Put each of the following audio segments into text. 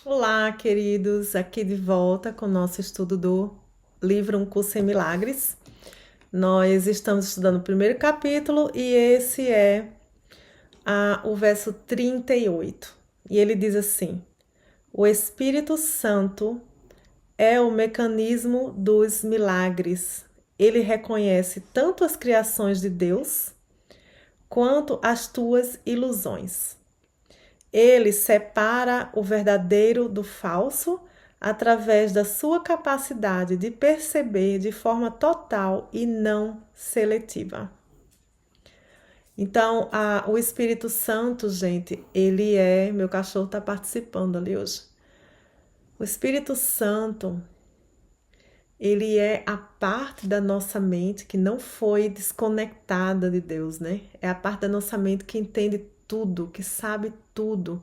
Olá, queridos, aqui de volta com o nosso estudo do livro Um Curso em Milagres. Nós estamos estudando o primeiro capítulo e esse é o verso 38. E ele diz assim: O Espírito Santo é o mecanismo dos milagres. Ele reconhece tanto as criações de Deus quanto as tuas ilusões. Ele separa o verdadeiro do falso através da sua capacidade de perceber de forma total e não seletiva. Então, o Espírito Santo, gente, ele é. Meu cachorro está participando ali hoje. O Espírito Santo, ele é a parte da nossa mente que não foi desconectada de Deus, né? É a parte da nossa mente que entende tudo, que sabe tudo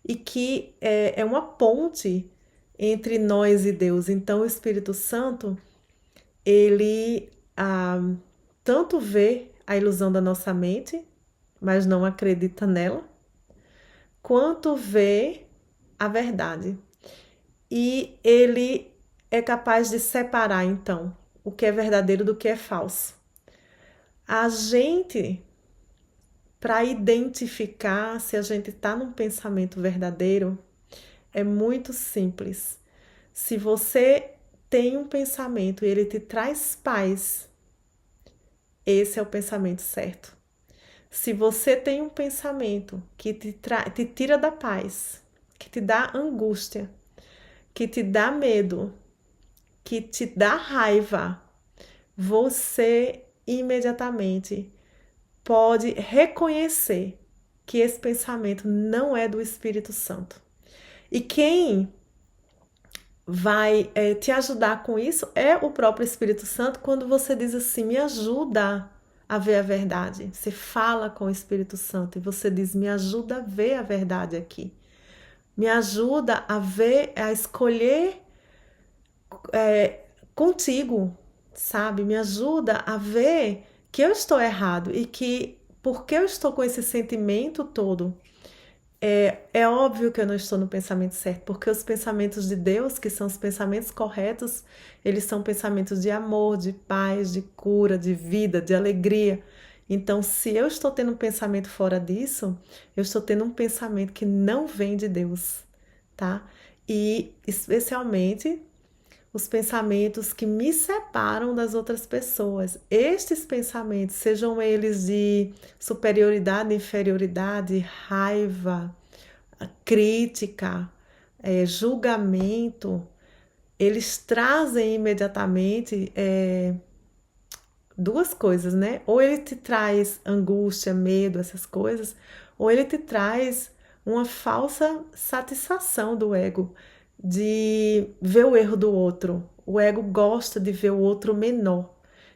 e que é uma ponte entre nós e Deus. Então, o Espírito Santo, ele tanto vê a ilusão da nossa mente, mas não acredita nela, quanto vê a verdade. E ele é capaz de separar, então, o que é verdadeiro do que é falso. A gente, para identificar se a gente está num pensamento verdadeiro, é muito simples. Se você tem um pensamento e ele te traz paz, esse é o pensamento certo. Se você tem um pensamento que te tira da paz, que te dá angústia, que te dá medo, que te dá raiva, você imediatamente pode reconhecer que esse pensamento não é do Espírito Santo. E quem vai te ajudar com isso é o próprio Espírito Santo quando você diz assim, me ajuda a ver a verdade. Você fala com o Espírito Santo e você diz, me ajuda a ver a verdade aqui. Me ajuda a ver, a escolher contigo, sabe? Me ajuda a ver que eu estou errado e que porque eu estou com esse sentimento todo, é óbvio que eu não estou no pensamento certo, porque os pensamentos de Deus, que são os pensamentos corretos, eles são pensamentos de amor, de paz, de cura, de vida, de alegria. Então, se eu estou tendo um pensamento fora disso, eu estou tendo um pensamento que não vem de Deus, tá? E especialmente os pensamentos que me separam das outras pessoas. Estes pensamentos, sejam eles de superioridade, inferioridade, raiva, crítica, julgamento, eles trazem imediatamente duas coisas, né? Ou ele te traz angústia, medo, essas coisas, ou ele te traz uma falsa satisfação do ego de ver o erro do outro. O ego gosta de ver o outro menor.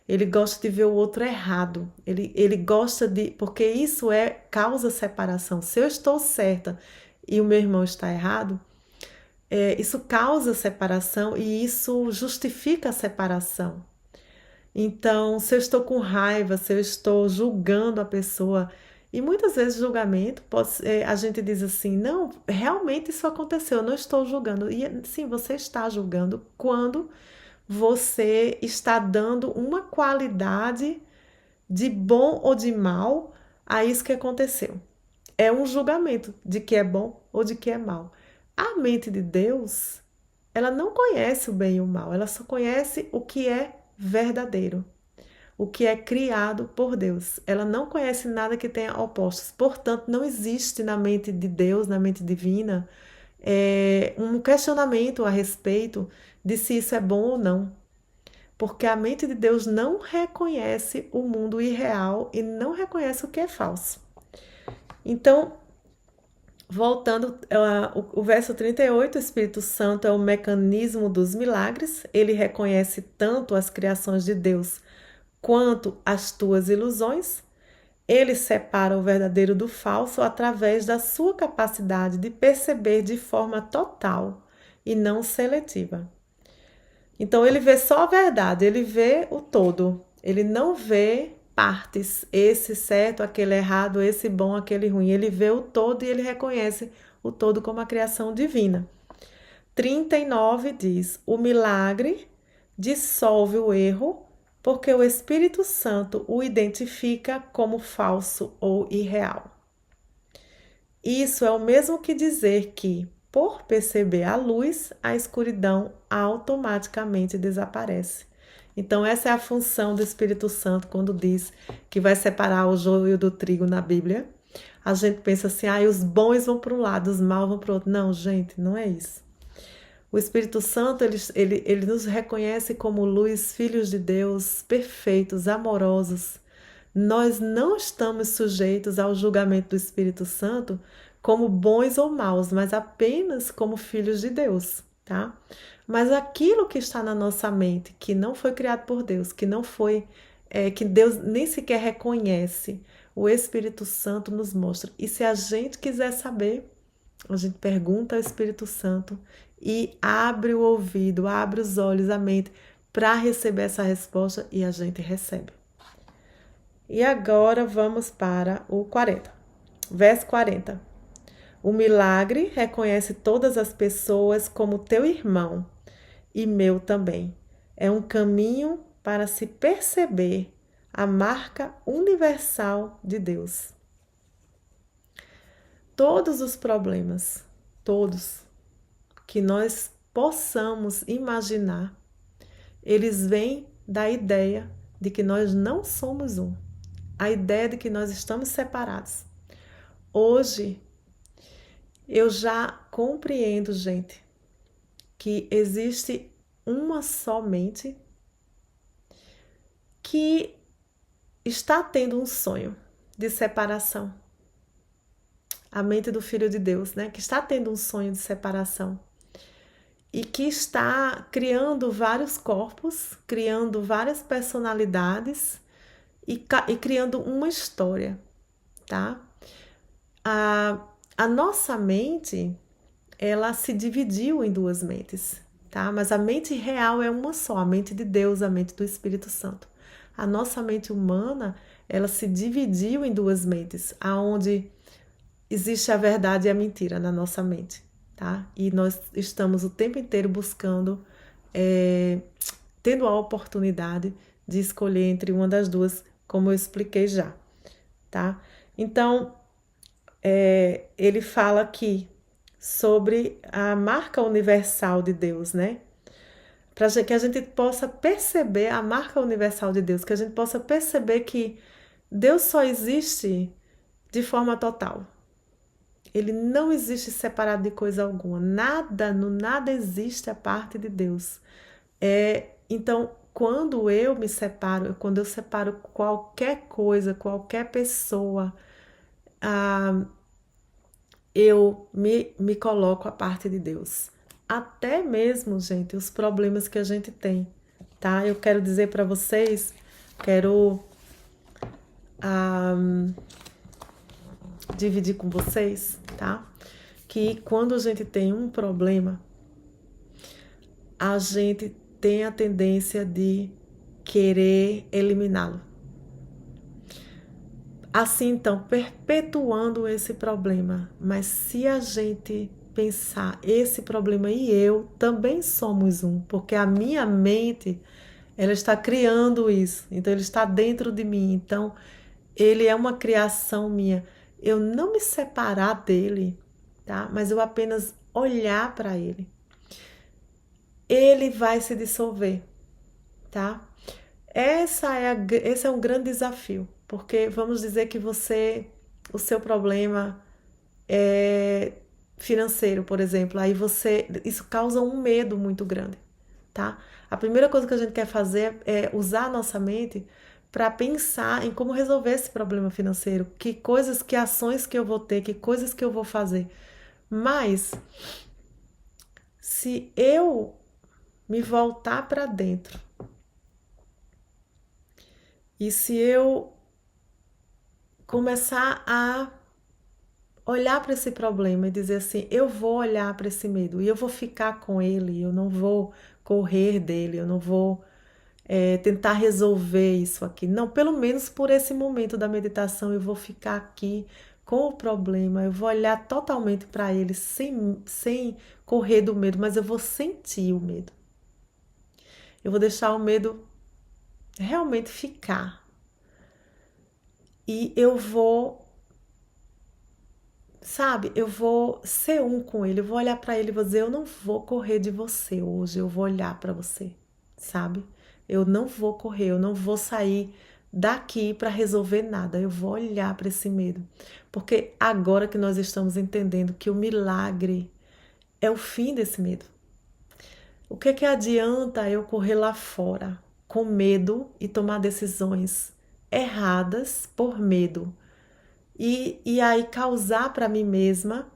Ele gosta de ver o outro errado. Ele gosta de. Porque isso causa separação. Se eu estou certa e o meu irmão está errado, isso causa separação e isso justifica a separação. Então, se eu estou com raiva, se eu estou julgando a pessoa, e muitas vezes julgamento, a gente diz assim, não, realmente isso aconteceu, eu não estou julgando. E sim, você está julgando quando você está dando uma qualidade de bom ou de mal a isso que aconteceu. É um julgamento de que é bom ou de que é mal. A mente de Deus, ela não conhece o bem e o mal, ela só conhece o que é verdadeiro, o que é criado por Deus. Ela não conhece nada que tenha opostos. Portanto, não existe na mente de Deus, na mente divina, um questionamento a respeito de se isso é bom ou não. Porque a mente de Deus não reconhece o mundo irreal e não reconhece o que é falso. Então, voltando o verso 38, o Espírito Santo é o mecanismo dos milagres. Ele reconhece tanto as criações de Deus quanto as tuas ilusões. Ele separa o verdadeiro do falso através da sua capacidade de perceber de forma total e não seletiva. Então ele vê só a verdade, ele vê o todo. Ele não vê partes, esse certo, aquele errado, esse bom, aquele ruim. Ele vê o todo e ele reconhece o todo como a criação divina. 39 diz: o milagre dissolve o erro porque o Espírito Santo o identifica como falso ou irreal. Isso é o mesmo que dizer que, por perceber a luz, a escuridão automaticamente desaparece. Então, essa é a função do Espírito Santo quando diz que vai separar o joio do trigo na Bíblia. A gente pensa assim, os bons vão para um lado, os maus vão para o outro. Não, gente, não é isso. O Espírito Santo, ele nos reconhece como luz, filhos de Deus, perfeitos, amorosos. Nós não estamos sujeitos ao julgamento do Espírito Santo como bons ou maus, mas apenas como filhos de Deus, tá? Mas aquilo que está na nossa mente, que não foi criado por Deus, que não foi, que Deus nem sequer reconhece, o Espírito Santo nos mostra. E se a gente quiser saber, a gente pergunta ao Espírito Santo e abre o ouvido, abre os olhos, a mente, para receber essa resposta e a gente recebe. E agora vamos para o 40. Verso 40. O milagre reconhece todas as pessoas como teu irmão e meu também. É um caminho para se perceber a marca universal de Deus. Todos os problemas, todos que nós possamos imaginar, eles vêm da ideia de que nós não somos um. A ideia de que nós estamos separados. Hoje, eu já compreendo, gente, que existe uma só mente que está tendo um sonho de separação. A mente do Filho de Deus, né? Que está tendo um sonho de separação. E que está criando vários corpos, criando várias personalidades e criando uma história, tá? A nossa mente, ela se dividiu em duas mentes, tá? Mas a mente real é uma só, a mente de Deus, a mente do Espírito Santo. A nossa mente humana, ela se dividiu em duas mentes, aonde existe a verdade e a mentira na nossa mente, tá? E nós estamos o tempo inteiro buscando, tendo a oportunidade de escolher entre uma das duas, como eu expliquei já, tá? Então, ele fala aqui sobre a marca universal de Deus, né? Para que a gente possa perceber a marca universal de Deus, que a gente possa perceber que Deus só existe de forma total. Ele não existe separado de coisa alguma. Nada existe a parte de Deus. Então, quando eu me separo, quando eu separo qualquer coisa, qualquer pessoa, eu me coloco à parte de Deus. Até mesmo, gente, os problemas que a gente tem, tá? Eu quero dizer para vocês, quero dividir com vocês, tá? Que quando a gente tem um problema, a gente tem a tendência de querer eliminá-lo. Assim, então, perpetuando esse problema. Mas se a gente pensar, esse problema e eu também somos um, porque a minha mente, ela está criando isso, então ele está dentro de mim, então ele é uma criação minha. Eu não me separar dele, tá? Mas eu apenas olhar para ele. Ele vai se dissolver, tá? Esse é um grande desafio, porque vamos dizer que o seu problema é financeiro, por exemplo, aí isso causa um medo muito grande, tá? A primeira coisa que a gente quer fazer é usar a nossa mente para pensar em como resolver esse problema financeiro, que ações que eu vou ter, que coisas que eu vou fazer. Mas se eu me voltar para dentro e se eu começar a olhar para esse problema e dizer assim, eu vou olhar para esse medo e eu vou ficar com ele, eu não vou correr dele, eu não vou tentar resolver isso aqui. Não, pelo menos por esse momento da meditação eu vou ficar aqui com o problema, eu vou olhar totalmente para ele sem correr do medo, mas eu vou sentir o medo. Eu vou deixar o medo realmente ficar. E eu vou, sabe, eu vou ser um com ele, eu vou olhar para ele e vou dizer, eu não vou correr de você hoje, eu vou olhar para você, sabe? Eu não vou correr, eu não vou sair daqui para resolver nada, eu vou olhar para esse medo. Porque agora que nós estamos entendendo que o milagre é o fim desse medo. O que que adianta eu correr lá fora com medo e tomar decisões erradas por medo? E aí causar para mim mesma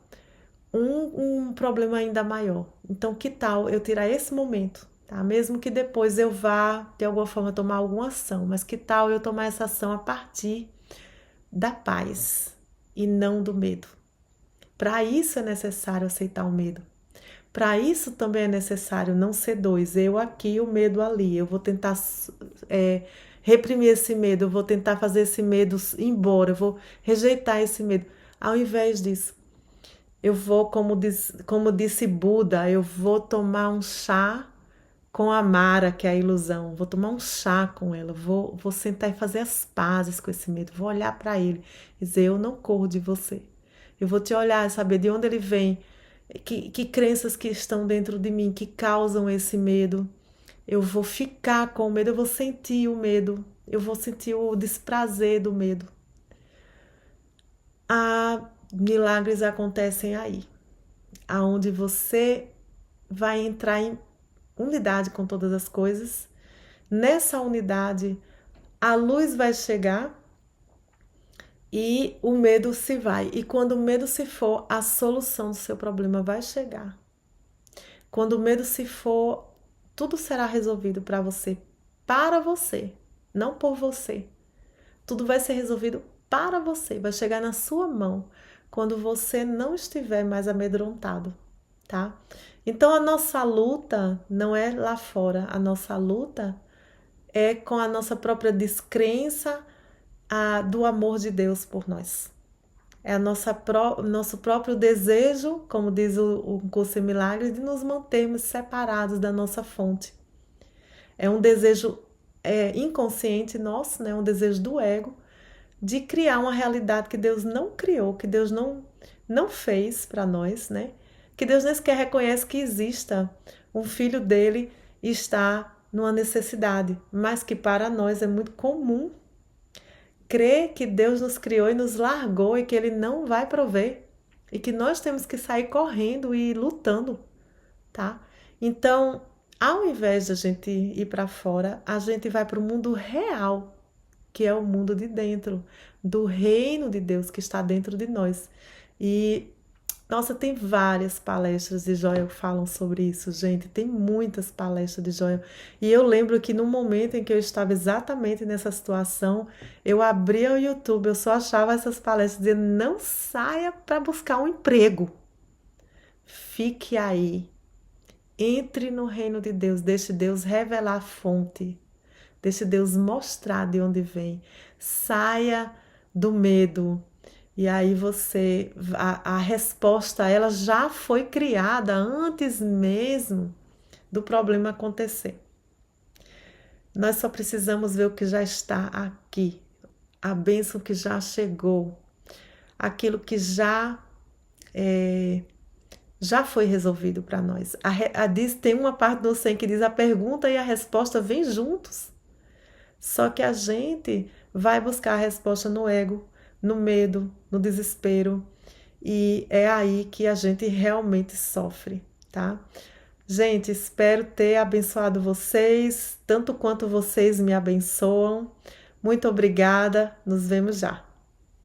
um problema ainda maior. Então, que tal eu tirar esse momento, tá? Mesmo que depois eu vá, de alguma forma, tomar alguma ação, mas que tal eu tomar essa ação a partir da paz e não do medo? Para isso é necessário aceitar o medo. Para isso também é necessário não ser dois, eu aqui e o medo ali. Eu vou tentar reprimir esse medo, eu vou tentar fazer esse medo ir embora, eu vou rejeitar esse medo. Ao invés disso, eu vou, como disse Buda, eu vou tomar um chá com a Mara, que é a ilusão. Vou tomar um chá com ela, vou sentar e fazer as pazes com esse medo. Vou olhar para ele e dizer: eu não corro de você. Eu vou te olhar e saber de onde ele vem, que crenças que estão dentro de mim que causam esse medo. Eu vou ficar com o medo, eu vou sentir o medo, eu vou sentir o desprazer do medo. Milagres acontecem aí, aonde você vai entrar em unidade com todas as coisas. Nessa unidade, a luz vai chegar e o medo se vai. E quando o medo se for, a solução do seu problema vai chegar. Quando o medo se for, tudo será resolvido para você, não por você. Tudo vai ser resolvido para você, vai chegar na sua mão quando você não estiver mais amedrontado, tá? Então a nossa luta não é lá fora, a nossa luta é com a nossa própria descrença do amor de Deus por nós. É nosso próprio desejo, como diz o Curso em Milagres, de nos mantermos separados da nossa fonte. É um desejo inconsciente nosso, né? Um desejo do ego, de criar uma realidade que Deus não criou, que Deus não fez para nós, né? Que Deus nem sequer reconhece que exista um filho dele e está numa necessidade, mas que para nós é muito comum crer que Deus nos criou e nos largou e que ele não vai prover e que nós temos que sair correndo e lutando, tá? Então, ao invés de a gente ir para fora, a gente vai para o mundo real, que é o mundo de dentro, do reino de Deus que está dentro de nós. E, nossa, tem várias palestras de Joel que falam sobre isso, gente. Tem muitas palestras de Joel. E eu lembro que no momento em que eu estava exatamente nessa situação, eu abria o YouTube, eu só achava essas palestras dizendo: não saia para buscar um emprego. Fique aí. Entre no reino de Deus, deixe Deus revelar a fonte. Deixe Deus mostrar de onde vem. Saia do medo. E aí a resposta, ela já foi criada antes mesmo do problema acontecer. Nós só precisamos ver o que já está aqui. A bênção que já chegou. Aquilo que já foi resolvido para nós. Tem uma parte do 100 que diz: a pergunta e a resposta vêm juntos. Só que a gente vai buscar a resposta no ego, no medo, no desespero. E é aí que a gente realmente sofre, tá? Gente, espero ter abençoado vocês, tanto quanto vocês me abençoam. Muito obrigada, nos vemos já.